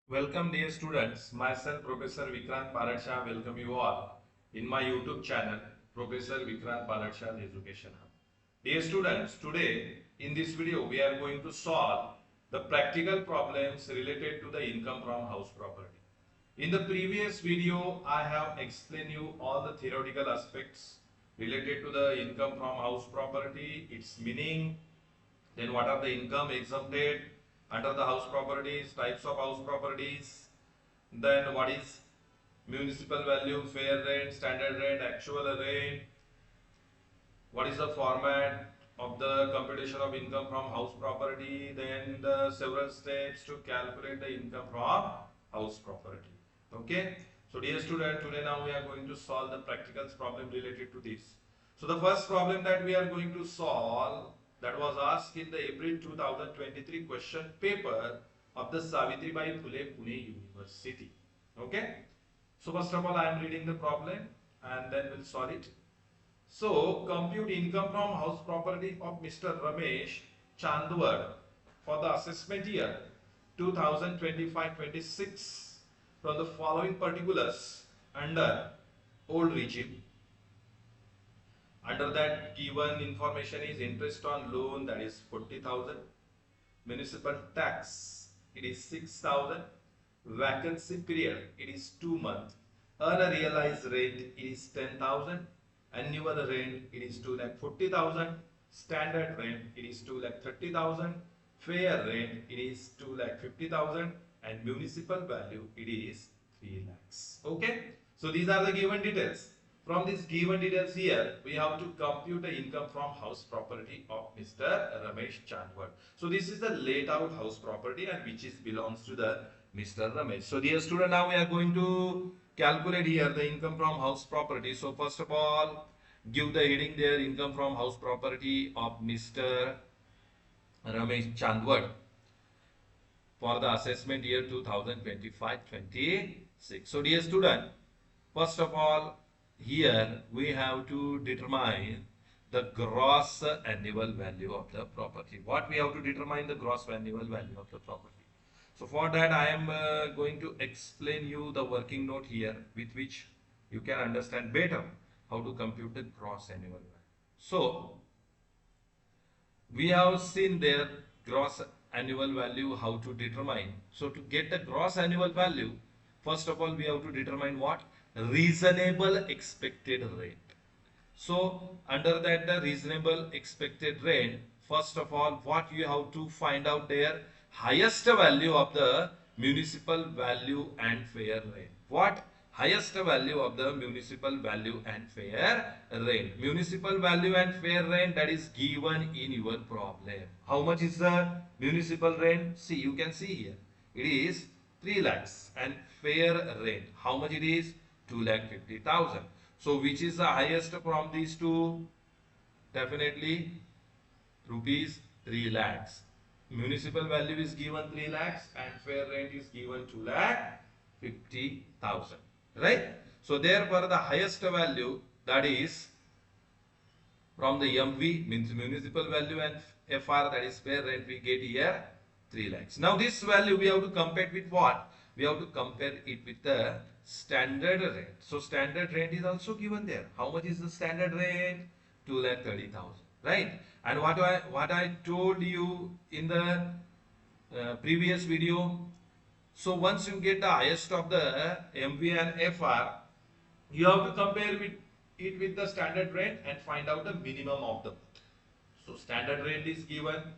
Welcome dear students, myself Professor Vikrant Paladsha welcome you all in my YouTube channel Professor Vikrant Paladshah's Education Hub. Dear students, today in this video we are going to solve the practical problems related to the income from house property. In the previous video I have explained you all the theoretical aspects related to the income from house property, its meaning, then what are the income exempted under the house properties, types of house properties, then what is municipal value, fair rent, standard rent, actual rent, what is the format of the computation of income from house property, then the several steps to calculate the income from house property. Okay. So dear student, today now we are going to solve the practical problem related to this. So the first problem that we are going to solve that was asked in the April 2023 question paper of the Savitribai Phule Pune University. Okay. So first of all I am reading the problem and then we'll solve it. So, compute income from house property of Mr. Ramesh Chandwar for the assessment year 2025-26 from the following particulars under old regime. Under that given information is interest on loan, that is 40,000, municipal tax it is 6,000, vacancy period it is 2 months, unrealized rent it is 10,000, annual rent it is 2,40,000, standard rent it is 2,30,000, fair rent it is 2,50,000, and municipal value it is 3 lakhs. Okay, so these are the given details. From these given details here, we have to compute the income from house property of Mr. Ramesh Chandwar. So this is the laid out house property and which is belongs to the Mr. Ramesh. So dear student, now we are going to calculate here the income from house property. So first of all, give the heading there, income from house property of Mr. Ramesh Chandwar for the assessment year 2025-26. So dear student, first of all, here we have to determine the gross annual value of the property. What we have to determine the gross annual value of the property. So for that I am going to explain you the working note here with which you can understand better how to compute the gross annual value. So we have seen there gross annual value how to determine. So to get the gross annual value, first of all we have to determine what? Reasonable expected rent. So under that the reasonable expected rent, first of all what you have to find out there? Highest value of the municipal value and fair rent. What? Highest value of the municipal value and fair rent. Municipal value and fair rent that is given in your problem. How much is the municipal rent? See, you can see here. It is 3 lakhs and fair rent. How much it is? 2,50,000. So which is the highest from these two? Definitely rupees 3 lakhs. Municipal value is given 3 lakhs and fair rent is given 2,50,000. Right? So therefore the highest value, that is from the MV, means municipal value, and FR, that is fair rent, we get here 3 lakhs. Now this value we have to compare with what? We have to compare it with the standard rent. So standard rent is also given there. How much is the standard rent? 2,30,000. Right? And what I told you in the previous video. So once you get the highest of the MV and FR, you have to compare it with the standard rent and find out the minimum of the month. So standard rent is given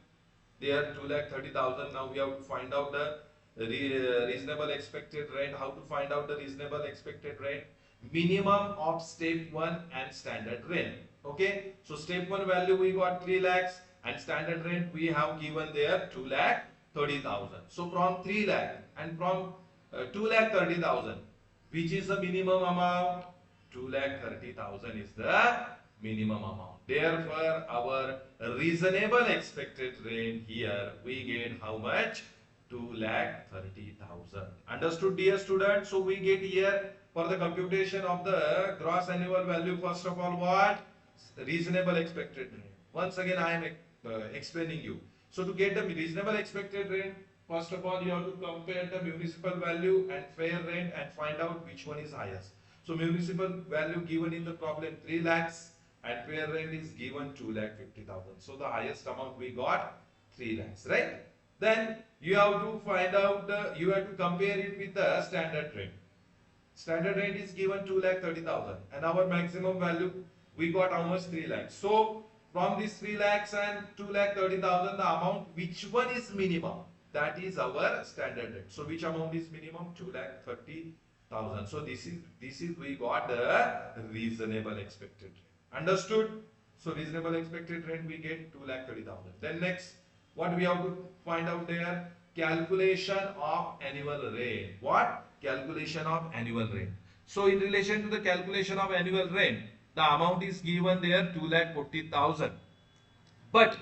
there 2,30,000. Now we have to find out the reasonable expected rent. How to find out the reasonable expected rent? Minimum of step 1 and standard rent. Okay. So step 1 value we got 3 lakhs and standard rent we have given there 2,30,000. So from 3 lakh and from 2,30,000, which is the minimum amount? 2,30,000 is the minimum amount. Therefore, our reasonable expected rent here we get how much? 2,30,000. Understood, dear student? So we get here for the computation of the gross annual value, first of all what? Reasonable expected rent. Once again I am explaining you. So to get the reasonable expected rent, First of all, you have to compare the municipal value and fair rent and find out which one is highest. So municipal value given in the problem 3 lakhs and fair rent is given 2,50,000. So the highest amount we got 3 lakhs, right? Then you have to find out you have to compare it with the standard rent. Standard rent is given 2,30,000 and our maximum value we got how much 3 lakhs. So from this 3 lakhs and 2,30,000 the amount which one is minimum, that is our standard rent. So which amount is minimum? 2,30,000. So this is we got the reasonable expected rent. Understood? So reasonable expected rent we get 2,30,000. Then next what we have to find out there? Calculation of annual rent. What? Calculation of annual rent. So in relation to the calculation of annual rent, the amount is given there 2,40,000. But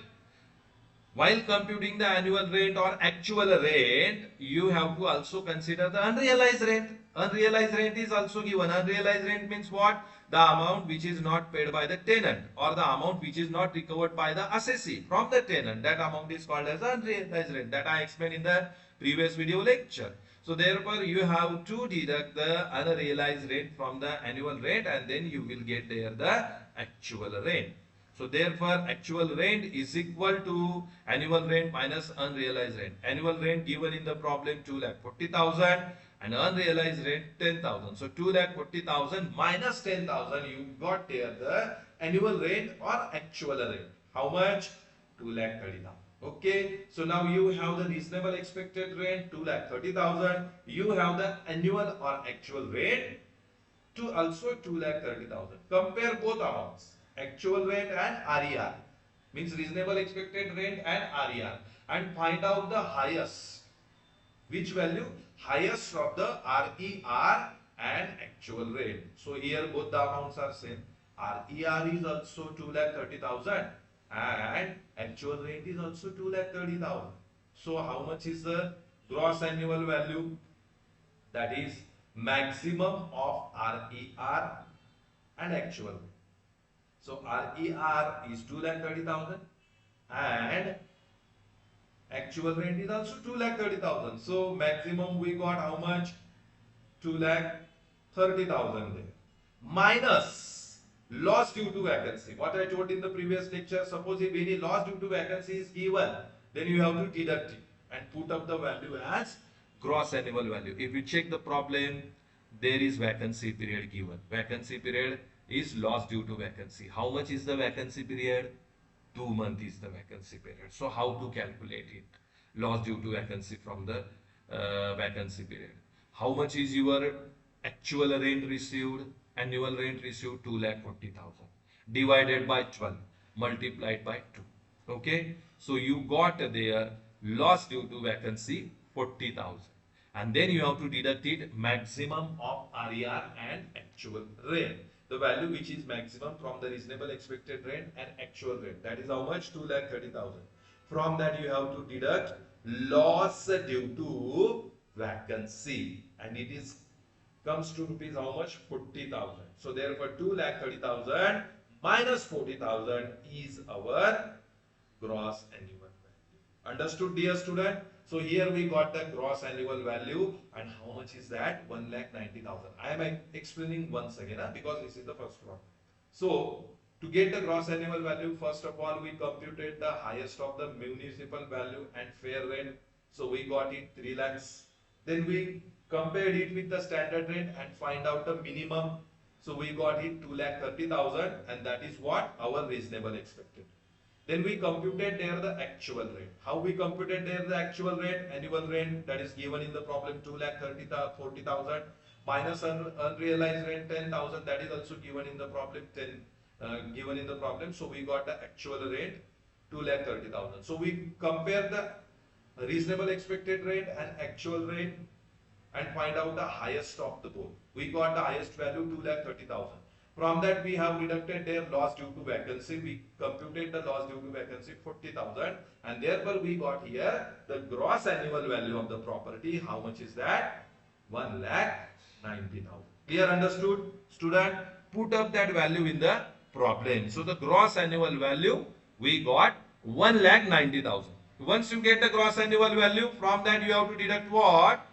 while computing the annual rent or actual rent, you have to also consider the unrealized rent. Unrealized rent is also given. Unrealized rent means what? The amount which is not paid by the tenant or the amount which is not recovered by the assessee from the tenant. That amount is called as unrealized rent. That I explained in the previous video lecture. So therefore you have to deduct the unrealized rent from the annual rent and then you will get there the actual rent. So therefore actual rent is equal to annual rent minus unrealized rent. Annual rent given in the problem 2,40,000 and unrealized rent 10,000. So 2,40,000 minus 10,000 you got there the annual rent or actual rent. How much? 2,30,000. Okay, so now you have the reasonable expected rent 2,30,000. You have the annual or actual rent to also 2,30,000. Compare both amounts, actual rent and RER, means reasonable expected rent and RER, and find out the highest. Which value? Highest of the RER and actual rent. So here both the amounts are same. RER is also 2,30,000 and actual rent is also 2,30,000. So how much is the gross annual value? That is maximum of RER and actual rent. So RER is 2,30,000 and actual rent is also 2,30,000. So maximum we got how much? 2,30,000 there. Minus loss due to vacancy. What I told in the previous lecture, suppose if any loss due to vacancy is given, then you have to deduct it and put up the value as gross annual value. If you check the problem, there is vacancy period given. Vacancy period is loss due to vacancy. How much is the vacancy period? 2 months is the vacancy period. So how to calculate it? Loss due to vacancy from the vacancy period. How much is your actual rent received? Annual rent received 2,40,000 divided by 12 multiplied by 2. Okay, so you got there loss due to vacancy 40,000 and then you have to deduct it maximum of RER and actual rent. The value which is maximum from the reasonable expected rent and actual rent, that is how much? 2,30,000. From that you have to deduct loss due to vacancy and it is comes to rupees how much? 40,000. So therefore 2,30,000 minus 40,000 is our gross annual value. Understood, dear student? So here we got the gross annual value and how much is that? 1,90,000. I am explaining once again because this is the first one. So to get the gross annual value, first of all we computed the highest of the municipal value and fair rent. So we got it 3 lakhs. Then we compared it with the standard rent and find out the minimum. So we got it 2,30,000 and that is what? Our reasonable expected. Then we computed there the actual rate. How we computed there the actual rate? Annual rent that is given in the problem 2,40,000 minus unrealized rent 10,000, that is also given in the problem given in the problem. So we got the actual rate 2,30,000. So we compare the reasonable expected rate and actual rate and find out the highest of the both. We got the highest value 2,30,000. From that we have deducted their loss due to vacancy. We computed the loss due to vacancy 40,000 and therefore we got here the gross annual value of the property. How much is that? 1,90,000. Clear? Understood, student? Put up that value in the problem. So the gross annual value we got 1,90,000. Once you get the gross annual value, from that you have to deduct what?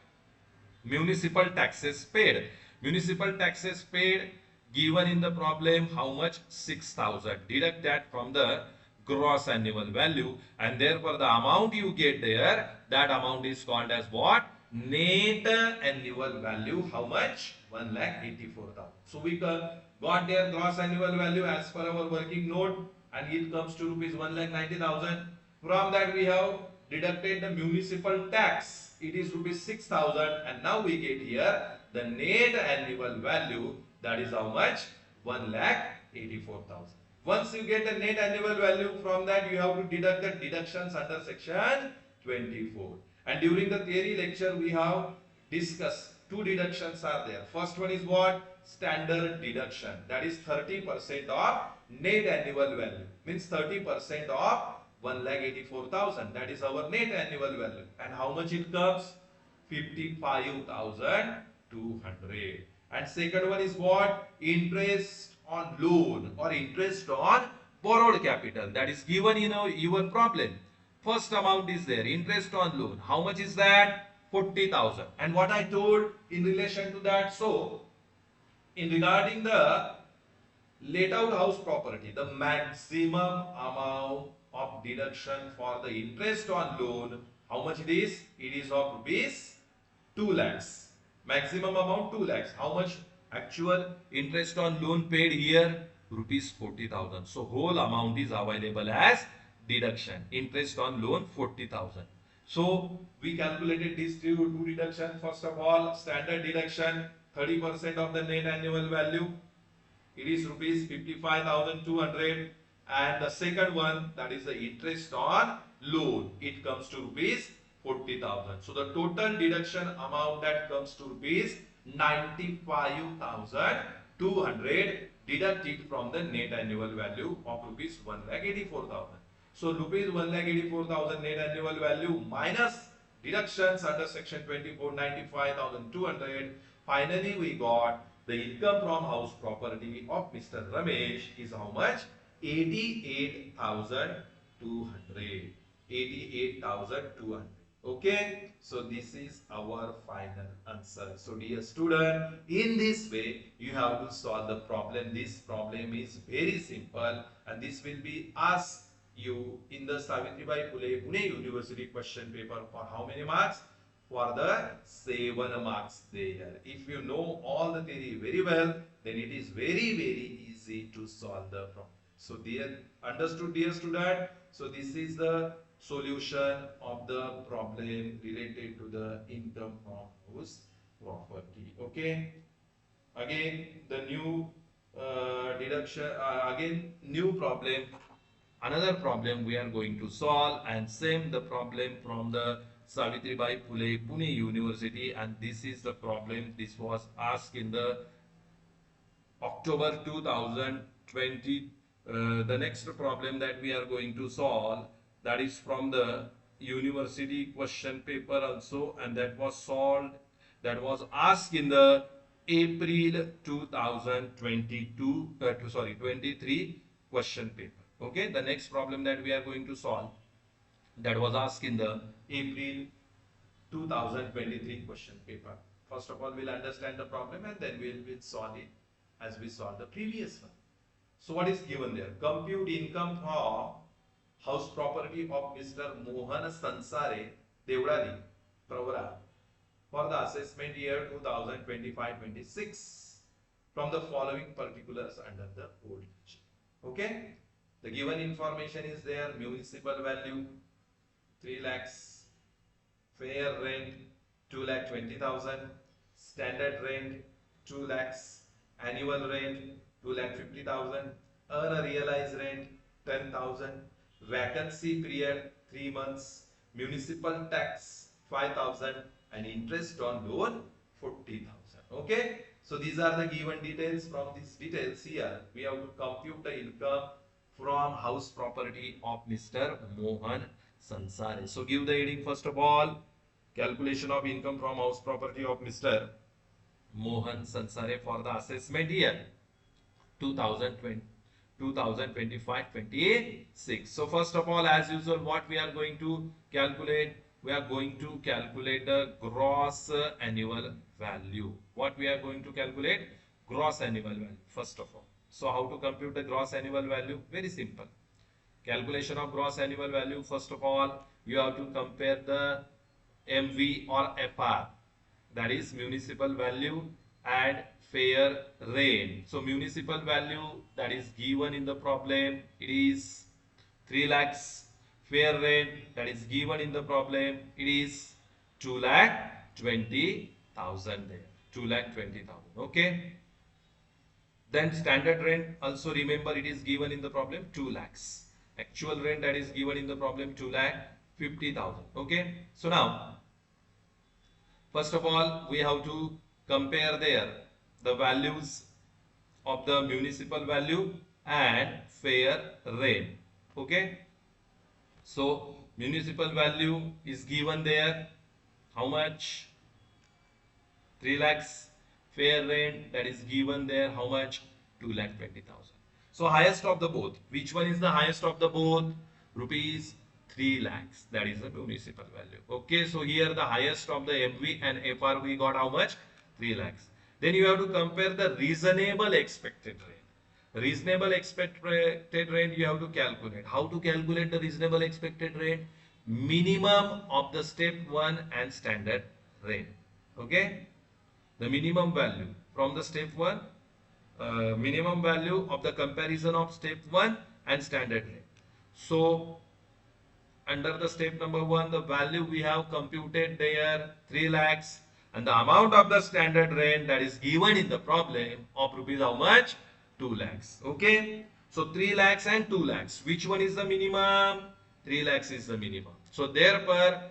Municipal taxes paid. Municipal taxes paid given in the problem, how much? 6,000. Deduct that from the gross annual value, and therefore the amount you get there, that amount is called as what? Net annual value. How much? 1,84,000. So we got their gross annual value as per our working note, and it comes to rupees 1,90,000. From that we have deducted the municipal tax. It is rupees 6,000, and now we get here the net annual value. That is how much? 1,84,000. Once you get the net annual value, from that you have to deduct the deductions under section 24. And during the theory lecture we have discussed two deductions are there. First one is what? Standard deduction. That is 30% of net annual value. Means 30% of 1,84,000. That is our net annual value. And how much it comes? 55,200. And second one is what? Interest on loan or interest on borrowed capital. That is given in your problem. First amount is there, interest on loan. How much is that? 40,000. And what I told in relation to that, so in regarding the let out house property, the maximum amount of deduction for the interest on loan, how much it is? It is of rupees 2 lakhs. Maximum amount 2 lakhs. How much actual interest on loan paid here? Rupees 40,000. So whole amount is available as deduction. Interest on loan 40,000. So we calculated these two deductions. First of all, standard deduction 30% of the net annual value. It is rupees 55,200. And the second one, that is the interest on loan, it comes to rupees 40,000. So the total deduction amount that comes to rupees 95,200 deducted from the net annual value of rupees 1,84,000. So rupees 1,84,000 net annual value minus deductions under section 24, 95,200. Finally, we got the income from house property of Mr. Ramesh is how much? 88,200. 88,200. Okay, so this is our final answer. So dear student, in this way you have to solve the problem. This problem is very simple, and this will be asked you in the Savitribai Phule Pune University question paper for how many marks? For the 7 marks there. If you know all the theory very well, then it is very easy to solve the problem. So dear, understood dear student? So this is the solution of the problem related to the income from house property. Okay. Again, the new deduction, again new problem. Another problem we are going to solve, and same the problem from the Savitribai Phule Pune University, and this is the problem. This was asked in the October 2020. The next problem that we are going to solve, that is from the university question paper also, and that was solved, that was asked in the April 2022 23 question paper. Okay, the next problem that we are going to solve, that was asked in the April 2023 question paper. First of all, we'll understand the problem and then we'll solve it as we solved the previous one. So what is given there? Compute income from house property of Mr. Mohan Sansare Devdali Pravara for the assessment year 2025-26 from the following particulars under the old lecture. Okay, the given information is there: municipal value 3 lakhs, fair rent 2,20,000, standard rent 2 lakhs, annual rent 2,50,000, earn a realized rent 10,000, vacancy period 3 months, municipal tax 5,000, and interest on loan 40,000. Okay, so these are the given details. From these details here, we have to compute the income from house property of Mr. Mohan Sansare. So give the heading first of all: calculation of income from house property of Mr. Mohan Sansare for the assessment year 2020 2025-26. So first of all, as usual, what we are going to calculate? We are going to calculate the gross annual value. What we are going to calculate? Gross annual value, first of all. So how to compute the gross annual value? Very simple. Calculation of gross annual value, first of all, you have to compare the MV or FR, that is municipal value, and fair rent. So municipal value that is given in the problem, it is 3 lakhs. Fair rent that is given in the problem, it is 2 lakh 20,000 there. 2 lakh 20,000. Okay. Then standard rent also remember it is given in the problem 2 lakhs. Actual rent that is given in the problem 2 lakh 50,000. Okay. So now first of all we have to compare there the values of the municipal value and fair rent. Okay. So municipal value is given there. How much? 3 lakhs. Fair rent that is given there. How much? 2 lakh 20,000. So highest of the both. Which one is the highest of the both? Rupees 3 lakhs. That is the municipal value. Okay. So here the highest of the MV and FR we got how much? 3 lakhs. Then you have to compare the reasonable expected rate. Reasonable expected rate you have to calculate. How to calculate the reasonable expected rate? Minimum of the step 1 and standard rate. Okay. The minimum value from the step 1, minimum value of the comparison of step 1 and standard rate. So under the step number 1, the value we have computed there 3 lakhs, and the amount of the standard rent that is given in the problem of rupees how much? 2 lakhs. Okay. So 3 lakhs and 2 lakhs. Which one is the minimum? 3 lakhs is the minimum. So therefore,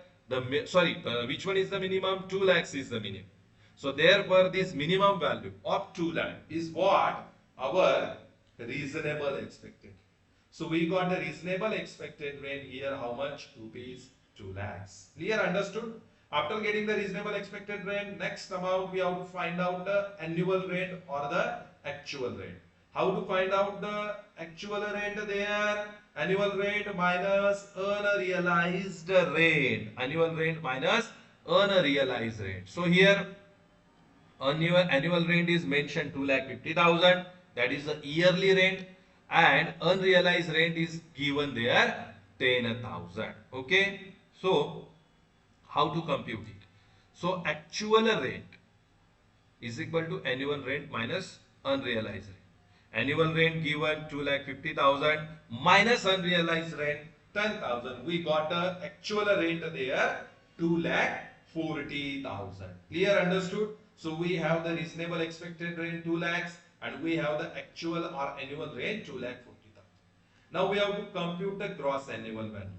which one is the minimum? 2 lakhs is the minimum. So therefore, this minimum value of 2 lakh is what? Our reasonable expected. So we got the reasonable expected rent here. How much? Rupees 2 lakhs. Clear? Understood? After getting the reasonable expected rent, next amount we have to find out the annual rent or the actual rent. How to find out the actual rent there? Annual rent minus unrealized rent. Annual rent minus unrealized rent. So here annual rent is mentioned 2,50,000. That is the yearly rent, and unrealized rent is given there 10,000. Okay. So how to compute it? So actual rent is equal to annual rent minus unrealized rent. Annual rent given 2,50,000 minus unrealized rent 10,000. We got the actual rent there 2,40,000. Clear? Understood? So we have the reasonable expected rent 2 lakhs and we have the actual or annual rent 2,40,000. Now we have to compute the gross annual value.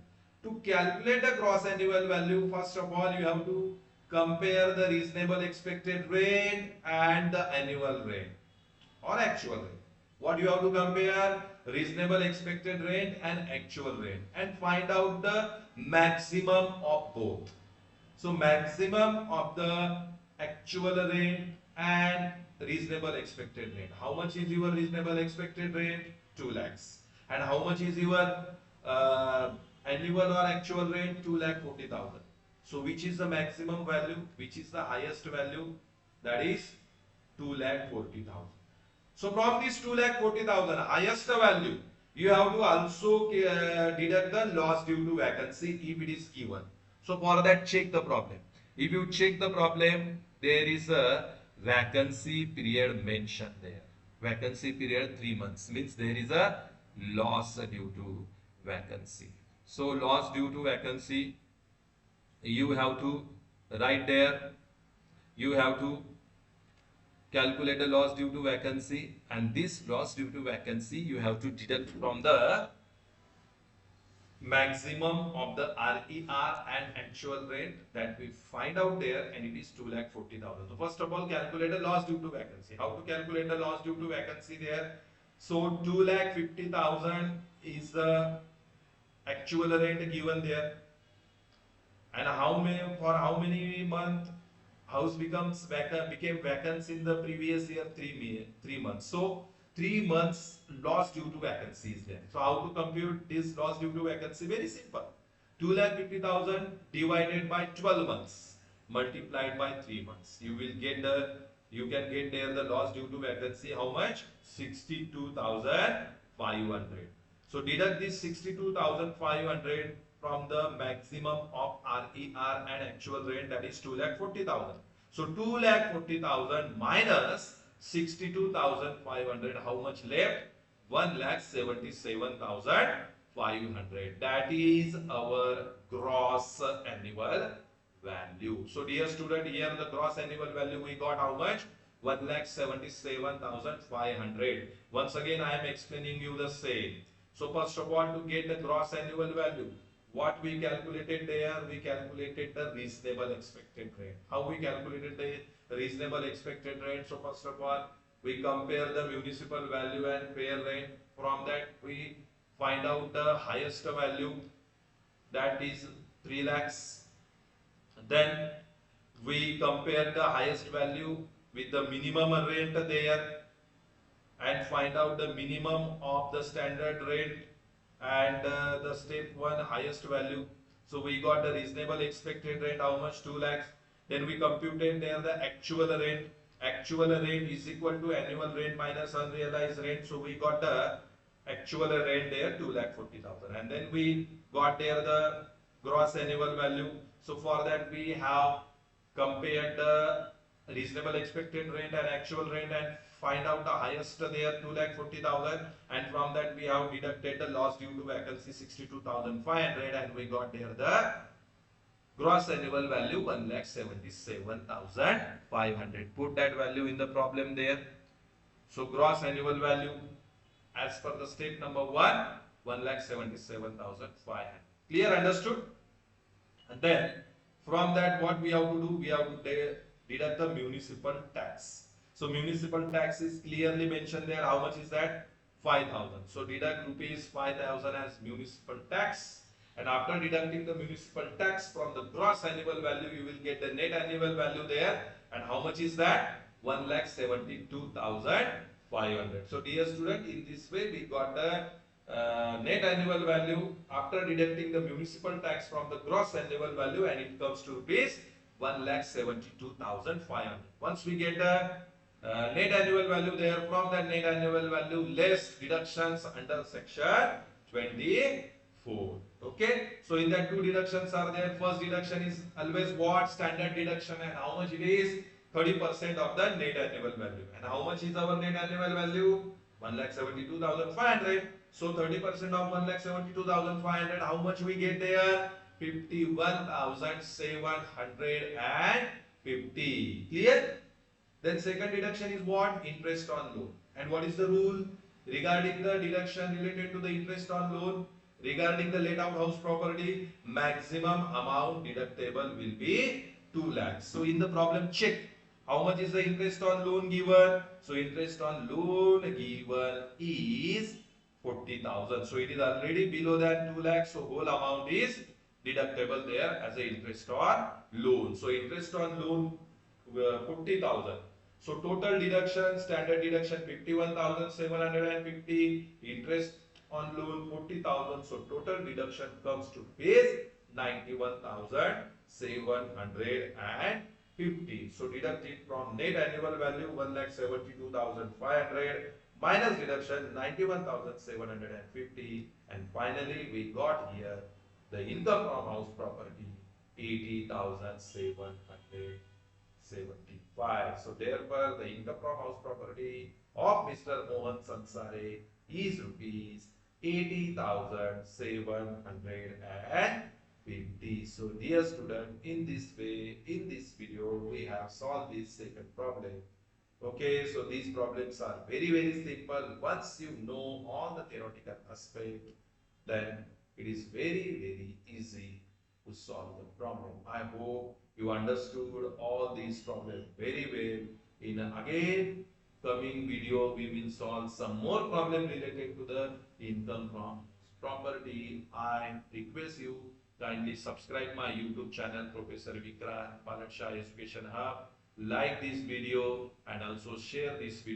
To calculate the gross annual value, first of all you have to compare the reasonable expected rent and the annual rent or actual rent. What you have to compare? Reasonable expected rent and actual rent, and find out the maximum of both. So maximum of the actual rent and reasonable expected rent. How much is your reasonable expected rent? 2 lakhs. And how much is your annual or actual rent? 2,40,000. So which is the maximum value? Which is the highest value? That is 2,40,000. So from this 2,40,000 highest value, you have to also deduct the loss due to vacancy if it is given. So for that, check the problem. If you check the problem, there is a vacancy period mentioned there. Vacancy period 3 months means there is a loss due to vacancy. So loss due to vacancy, you have to write there. You have to calculate the loss due to vacancy, and this loss due to vacancy you have to deduct from the maximum of the RER and actual rate that we find out there, and it is 2,40,000. So first of all, calculate the loss due to vacancy. How to calculate the loss due to vacancy there? So 2,50,000 is the actual rate given there, and how many months house became vacant in the previous year? 3 months. So 3 months loss due to vacancy is there. So how to compute this loss due to vacancy? Very simple. 2,50,000 divided by 12 months multiplied by 3 months. You can get there the loss due to vacancy. How much? 62,500. So deduct this 62,500 from the maximum of RER and actual rent, that is 2,40,000. So 2,40,000 minus 62,500, how much left? 1,77,500. That is our gross annual value. So dear student, here the gross annual value we got how much? 1,77,500. Once again I am explaining you the same. So first of all, to get the gross annual value, what we calculated there? We calculated the reasonable expected rate. How we calculated the reasonable expected rate? So first of all, we compare the municipal value and fair rate. From that we find out the highest value, that is 3 lakhs. Then we compare the highest value with the minimum rent there and find out the minimum of the standard rent and the step 1 highest value. So we got the reasonable expected rent, how much? 2 lakhs. Then we computed there the actual rent. Actual rent is equal to annual rent minus unrealized rent. So we got the actual rent there 2,40,000. And then we got there the gross annual value. So for that we have compared the reasonable expected rent and actual rent and find out the highest there 2,40,000, and from that we have deducted the loss due to vacancy 62,500 and we got there the gross annual value 1,77,500. Put that value in the problem there. So gross annual value as per the step number 1, 1,77,500. Clear? Understood? And then from that what we have to do? We have to deduct the municipal tax. So municipal tax is clearly mentioned there. How much is that? 5,000. So deduct rupees 5,000 as municipal tax. And after deducting the municipal tax from the gross annual value, you will get the net annual value there. And how much is that? 1,72,500. So dear student, in this way we got the net annual value after deducting the municipal tax from the gross annual value, and it comes to rupees 1,72,500. Once we get the net annual value there, from that net annual value less deductions under section 24. Okay, so in that 2 deductions are there. First deduction is always what? Standard deduction, and how much it is? 30% of the net annual value. And how much is our net annual value? 1,72,500. So 30% of 1,72,500, how much we get there? 51,750. Clear? Then second deduction is what? Interest on loan. And what is the rule? Regarding the deduction related to the interest on loan, regarding the let out house property, maximum amount deductible will be 2 lakhs. So in the problem, check how much is the interest on loan given. So interest on loan given is 40,000. So it is already below than 2 lakhs. So whole amount is deductible there as a interest on loan. So interest on loan 40,000. So total deduction, standard deduction 51,750, interest on loan 40,000. So total deduction comes to base 91,750. So deduct it from net annual value 1,72,500 minus deduction 91,750, and finally we got here the income from house property 80,775. So therefore the income from house property of Mr. Mohan Sansare is rupees 80,750. So dear student, in this way, in this video, we have solved this second problem. Okay, so these problems are very simple. Once you know all the theoretical aspect, then it is very easy to solve the problem. I hope you understood all these problems very well. In again coming video, we will solve some more problem related to the income from property. I request you kindly subscribe my YouTube channel Professor Vikrant Palat Shah Education Hub. Like this video and also share this video.